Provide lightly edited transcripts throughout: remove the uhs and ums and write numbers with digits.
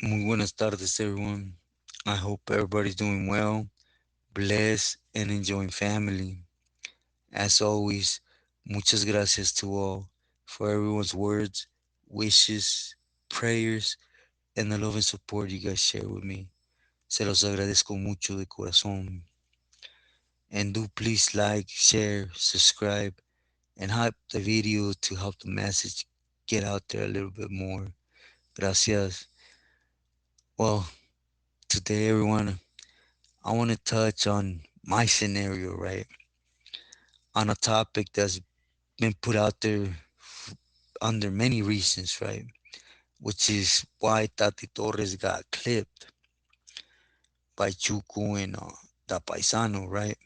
Muy buenas tardes, everyone. I hope everybody's doing well, blessed, and enjoying family. As always, muchas gracias to all for everyone's words, wishes, prayers, and the love and support you guys share with me. Se los agradezco mucho de corazón. And do please like, share, subscribe, and hype the video to help the message get out there a little bit more. Gracias. Well, today, everyone, I want to touch on my scenario, right? On a topic that's been put out there under many reasons, right? Which is why Tati Torres got clipped by Chuco and Da Paisano, right?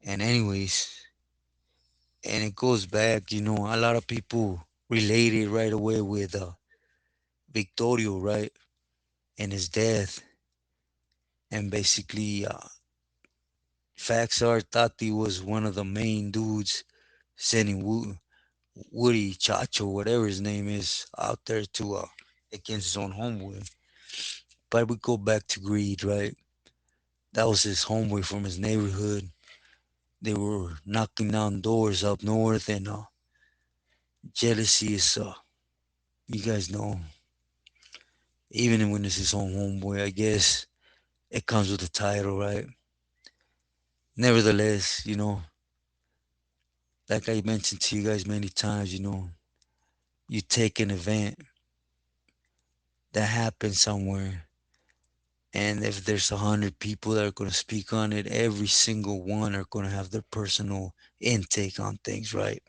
And anyways, and it goes back, a lot of people related right away with Victorio, right? And his death. And basically, facts are Tati was one of the main dudes sending Woody Chacho, whatever his name is, out there to against his own homeboy. But we go back to greed, right? That was his homeboy from his neighborhood. They were knocking down doors up north, and jealousy is, you guys know, even when it's his own homeboy, I guess it comes with the title, right? Nevertheless, like I mentioned to you guys many times, you take an event that happened somewhere, and if there's 100 people that are going to speak on it, every single one are going to have their personal intake on things, right?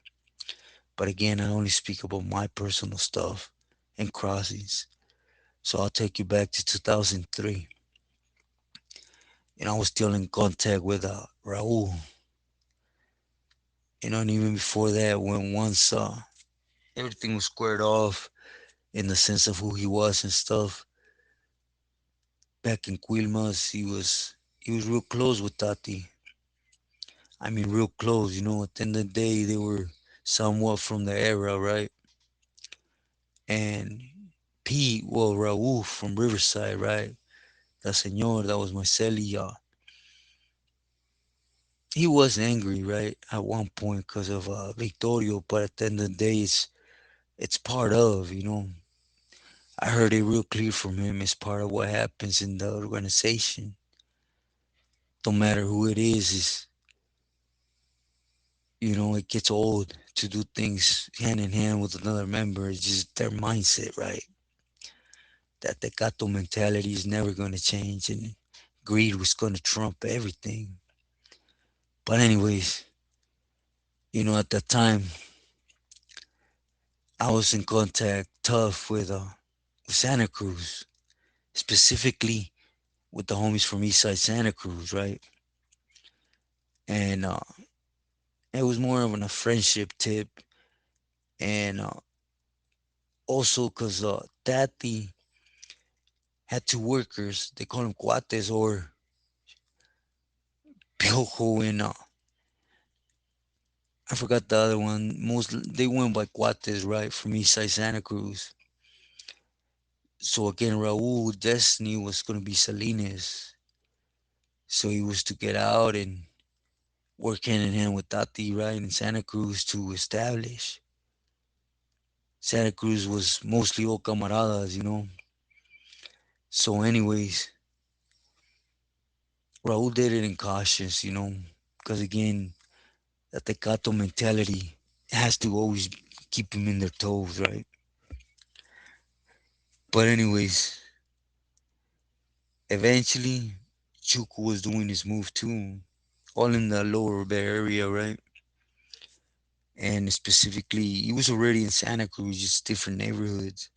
But again, I only speak about my personal stuff and crossings. So I'll take you back to 2003. And I was still in contact with Raul. And even before that, when once everything was squared off in the sense of who he was and stuff, back in Quilmas, he was real close with Tati. I mean, real close. At the end of the day, they were somewhat from the era, right? And Pete, well, Raul from Riverside, right? The senor that was my celly, he was angry, right, at one point because of Victorio, but at the end of the day, it's part of, I heard it real clear from him. It's part of what happens in the organization. Don't matter who it is it gets old to do things hand in hand with another member. It's just their mindset, right? That the gato mentality is never going to change, and greed was going to trump everything. But anyways, at that time, I was in contact tough with Santa Cruz, specifically with the homies from Eastside Santa Cruz, right? And it was more of a friendship tip, and also because Tati had two workers. They call them cuates or Piojo and I forgot the other one. Most they went by cuates, right, from Eastside Santa Cruz. So again, Raul Destiny was gonna be Salinas, so he was to get out and work hand in hand with Tati, right, in Santa Cruz to establish. Santa Cruz was mostly all camaradas. So, anyways, Raul did it in cautious, because again, that Tecato mentality has to always keep him in their toes, right? But anyways, eventually, Chuku was doing his move too, all in the lower Bay Area, right? And specifically, he was already in Santa Cruz, just different neighborhoods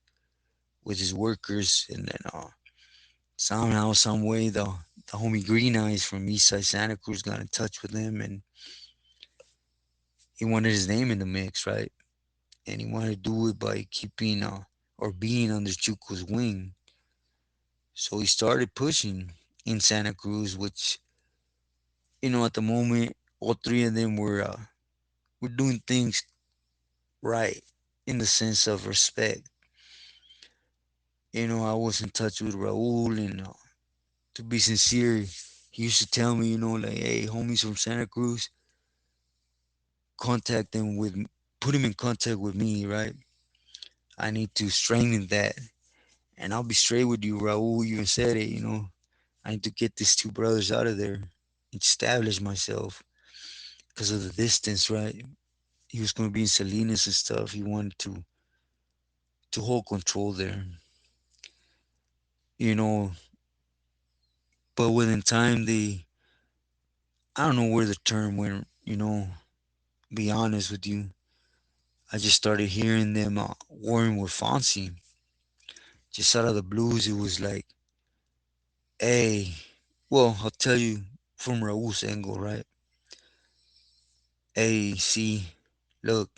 with his workers, and then somehow, some way, the homie Green Eyes from Eastside Santa Cruz got in touch with him, and he wanted his name in the mix, right? And he wanted to do it by keeping or being under Chuku's wing. So he started pushing in Santa Cruz, which at the moment, all three of them were doing things right in the sense of respect. I was in touch with Raul, and to be sincere, he used to tell me, like, hey, homies from Santa Cruz, contact them with, put him in contact with me, right? I need to strengthen that. And I'll be straight with you, Raul even said it, I need to get these two brothers out of there, establish myself because of the distance, right? He was going to be in Salinas and stuff. He wanted to hold control there, you know. But within time, I don't know where the term went, be honest with you. I just started hearing them warring with Fonzie. Just out of the blues, it was like, hey, well, I'll tell you from Raul's angle, right? Hey, see, look,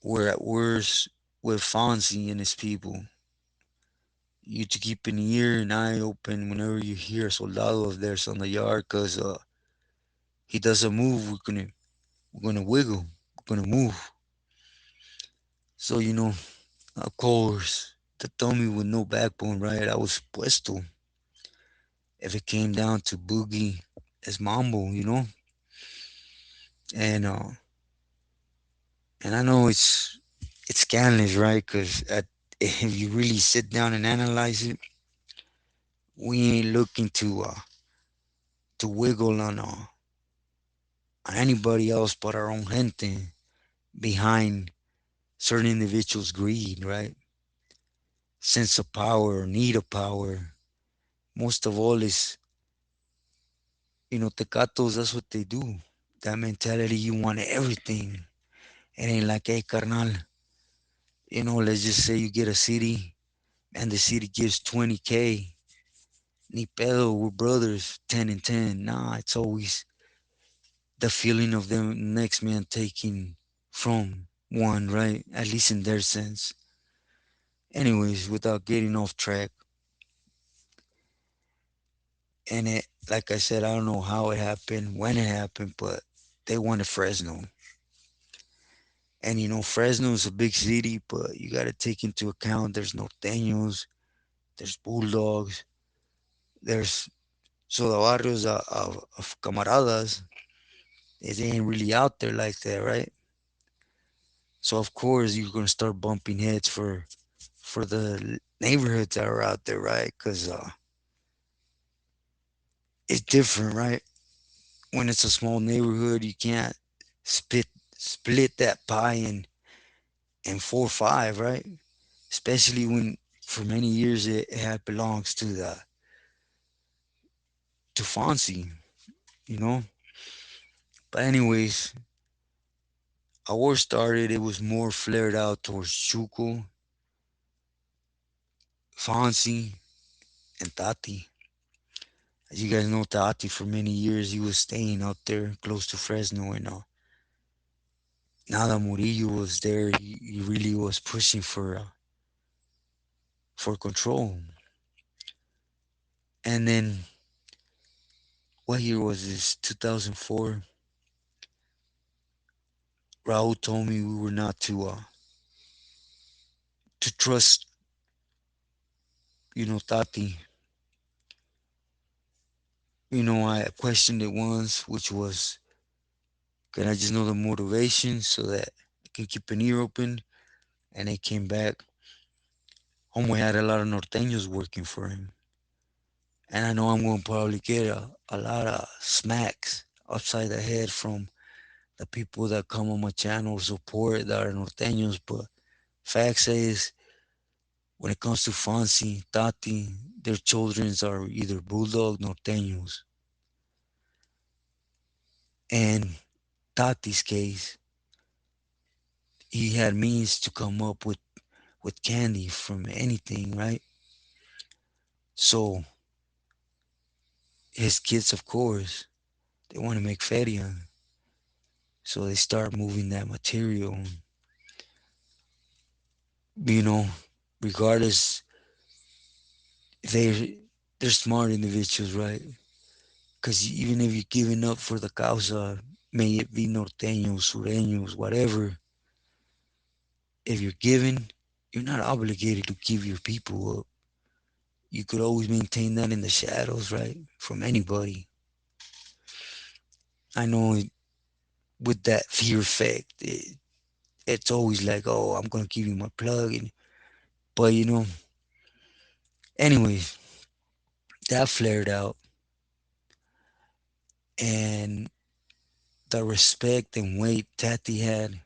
we're at worst with Fonzie and his people. You to keep an ear and eye open whenever you hear a soldado of theirs on the yard, cause he does a move, we're gonna wiggle, we're gonna move. So of course, the dummy with no backbone, right? I was puesto. If it came down to boogie as mambo, and I know it's scandalous, right? Cause if you really sit down and analyze it, we ain't looking to wiggle on anybody else but our own gente behind certain individuals' greed, right? Sense of power, need of power. Most of all is, tecatos, that's what they do. That mentality, you want everything. It ain't like, hey, carnal, let's just say you get a city and the city gives 20K. Ni pedo, we're brothers, 10 and 10. Nah, it's always the feeling of the next man taking from one, right? At least in their sense. Anyways, without getting off track, and like I said, I don't know how it happened, when it happened, but they wanted Fresno. And Fresno is a big city, but you got to take into account there's norteños, there's bulldogs, there's so the barrios of camaradas, they ain't really out there like that, right? So of course you're gonna start bumping heads for the neighborhoods that are out there, right? Because it's different, right? When it's a small neighborhood, you can't split split that pie in 4 or 5, right? Especially when for many years it had belongs to Fonzie, you know. But anyways, our war started. It was more flared out towards Chuco, Fonzie, and Tati. As you guys know, Tati for many years he was staying out there close to Fresno, and now that Murillo was there, he really was pushing for control. And then what year was this? 2004. Raul told me we were not to trust, Tati. I questioned it once, which was, can I just know the motivation so that I can keep an ear open? And it came back. Homeboy had a lot of norteños working for him. And I know I'm going to probably get a lot of smacks upside the head from the people that come on my channel support that are norteños. But facts is, when it comes to Fonzie, Tati, their children are either bulldog norteños. And Tati's case, he had means to come up with candy from anything, right? So his kids, of course, they want to make feria. So they start moving that material. You know, regardless, they they're smart individuals, right? Because even if you're giving up for the causa, may it be norteños, sureños, whatever, if you're giving, you're not obligated to give your people up. You could always maintain that in the shadows, right? From anybody. I know with that fear effect, it's always like, oh, I'm gonna give you my plug, and but anyways, that flared out, and the respect and weight Tati had,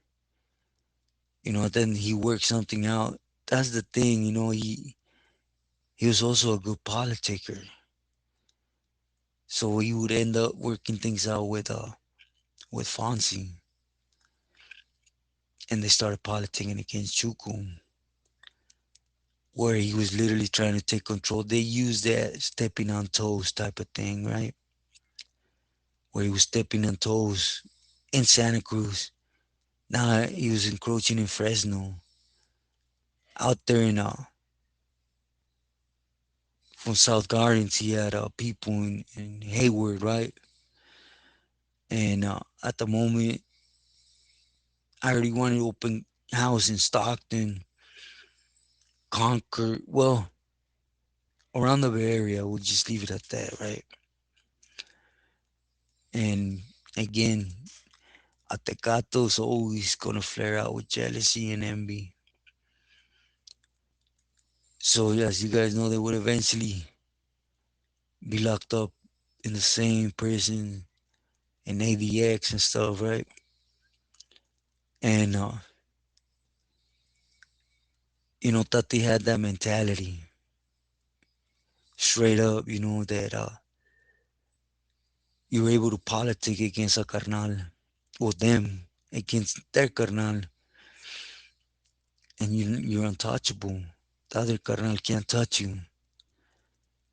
then he worked something out. That's the thing, he was also a good politiker, so he would end up working things out with Fonzie, and they started politicking against Chuku, where he was literally trying to take control. They used that stepping on toes type of thing, right? Where he was stepping on toes in Santa Cruz. Now he was encroaching in Fresno. Out there from South Gardens, he had people in Hayward, right? And at the moment, I already wanted to open house in Stockton, Concord. Well, around the Bay Area, we'll just leave it at that, right? And again, Atecato's always gonna flare out with jealousy and envy. So yes, you guys know they would eventually be locked up in the same prison in ADX and stuff, right? And Tati had that mentality, straight up, that you were able to politic against a carnal, or them against their carnal, and you're untouchable. The other carnal can't touch you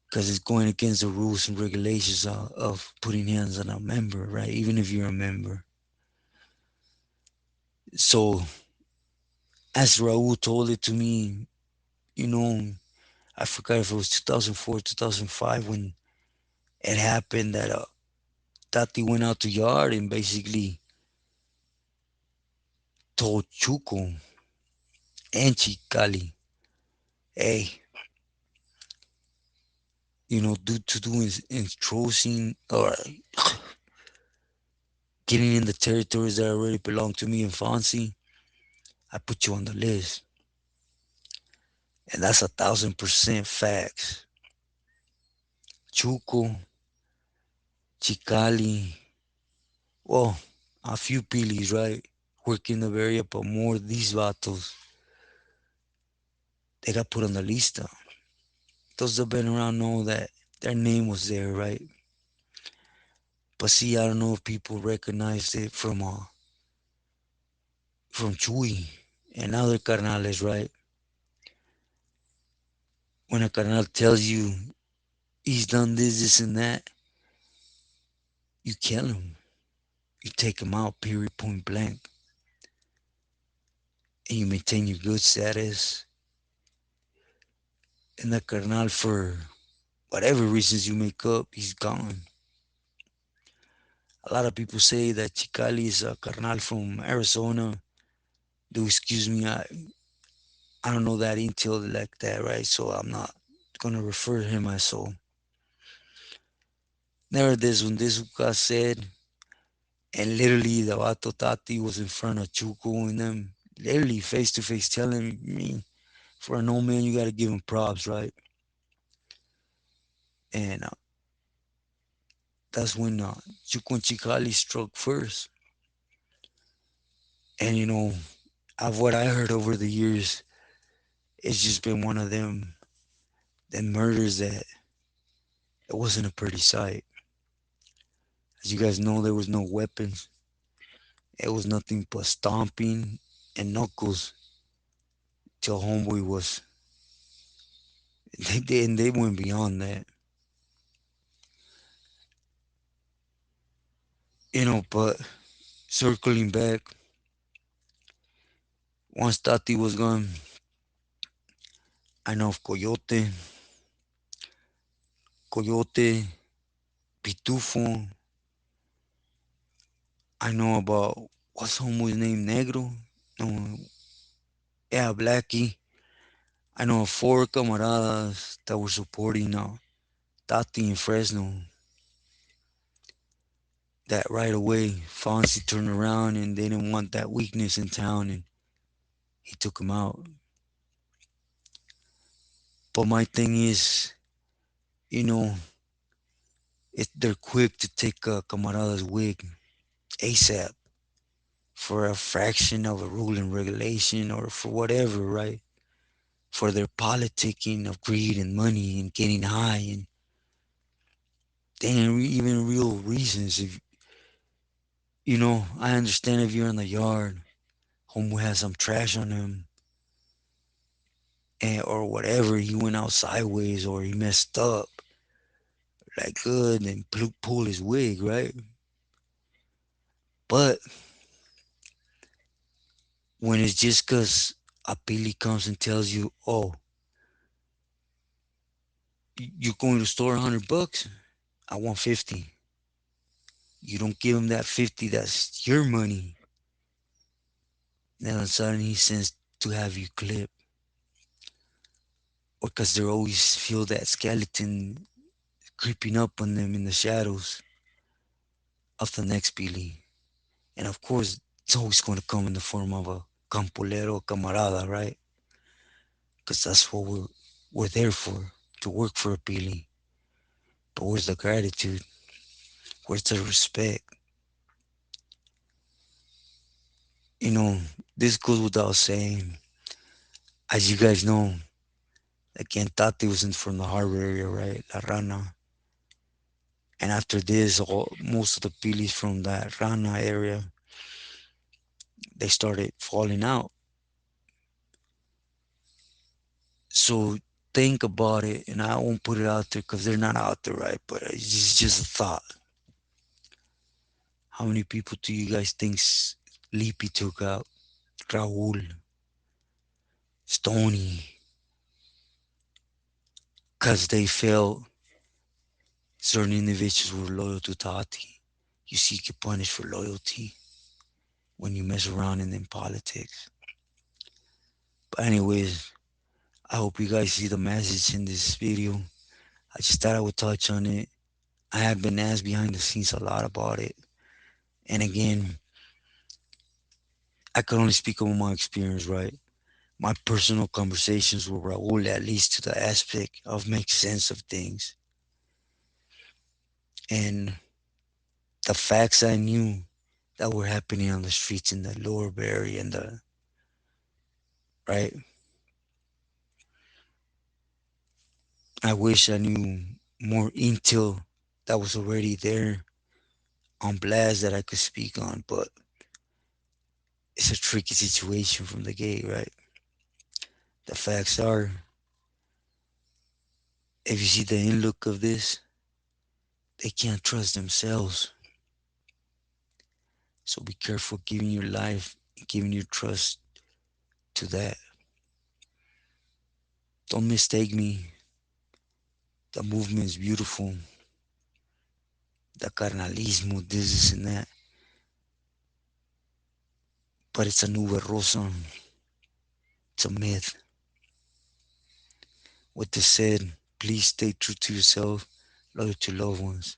because it's going against the rules and regulations of putting hands on a member, right? Even if you're a member. So, as Raul told it to me, you know, I forgot if it was 2004, 2005 when it happened that Tati went out to yard and basically told Chuco and Chicali, hey, due to doing introsing or getting in the territories that already belong to me and Fonzie, I put you on the list. And that's 1,000% facts. Chuco, Chicali, well, a few pilis, right? Working the area, but more these vatos, they got put on the lista. Those that have been around know that their name was there, right? But see, I don't know if people recognized it from Chuy and other carnales, right? When a carnal tells you he's done this, this, and that, you kill him. You take him out, period, point blank. And you maintain your good status. And the carnal, for whatever reasons you make up, he's gone. A lot of people say that Chicali is a carnal from Arizona. Do excuse me, I don't know that intel like that, right? So I'm not gonna refer to him as so. Never this when this got said, and literally the Vato Tati was in front of Chuco and them, literally face to face telling me, for an old man, you gotta give him props, right? And that's when Chuco and Chicali struck first. And of what I heard over the years, it's just been one of them murders that it wasn't a pretty sight. As you guys know, there was no weapons. It was nothing but stomping and knuckles till homeboy was. They went beyond that, But circling back, once Tati was gone, I know of Coyote, Pitufo. I know about what's homeboy's name, Negro. No, yeah, Blackie. I know four camaradas that were supporting Tati in Fresno that right away Fonzie turned around and they didn't want that weakness in town and he took him out. But my thing is, you know, they're quick to take a camarada's wig ASAP for a fraction of a rule and regulation or for whatever, right? For their politicking of greed and money and getting high and they ain't even real reasons. If I understand if you're in the yard, homeboy has some trash on him, or whatever. He went out sideways or he messed up, like good, and pull his wig, right? But when it's just cause a Billy comes and tells you, oh, you're going to store $100, I want 50. You don't give him that 50, that's your money. Then all of a sudden he sends to have you clip. Or because they always feel that skeleton creeping up on them in the shadows of the next Billy. And of course, it's always going to come in the form of a campolero camarada, right? Because that's what we're there for, to work for a Billy. But where's the gratitude? Where's the respect? You know, this goes without saying. As you guys know, again, Tati wasn't from the harbor area, right? La Rana. And after this, most of the Billies from that Rana area, they started falling out. So think about it, and I won't put it out there because they're not out there, right? But it's just a thought. How many people do you guys think Lippy took out? Raul, Stony, because they felt certain individuals were loyal to Tati. You see, you get punished for loyalty when you mess around in politics. But anyways, I hope you guys see the message in this video. I just thought I would touch on it. I have been asked behind the scenes a lot about it. And again, I can only speak on my experience, right? My personal conversations with Raul, at least to the aspect of make sense of things. And the facts I knew that were happening on the streets in the lower Barry and the right. I wish I knew more intel that was already there on blast that I could speak on, but it's a tricky situation from the gate, right? The facts are, if you see the in look of this, they can't trust themselves. So be careful giving your life, giving your trust to that. Don't mistake me. The movement is beautiful. The carnalismo, this and that. But it's a nube rosa. It's a myth. With this said, please stay true to yourself, loyal to loved ones.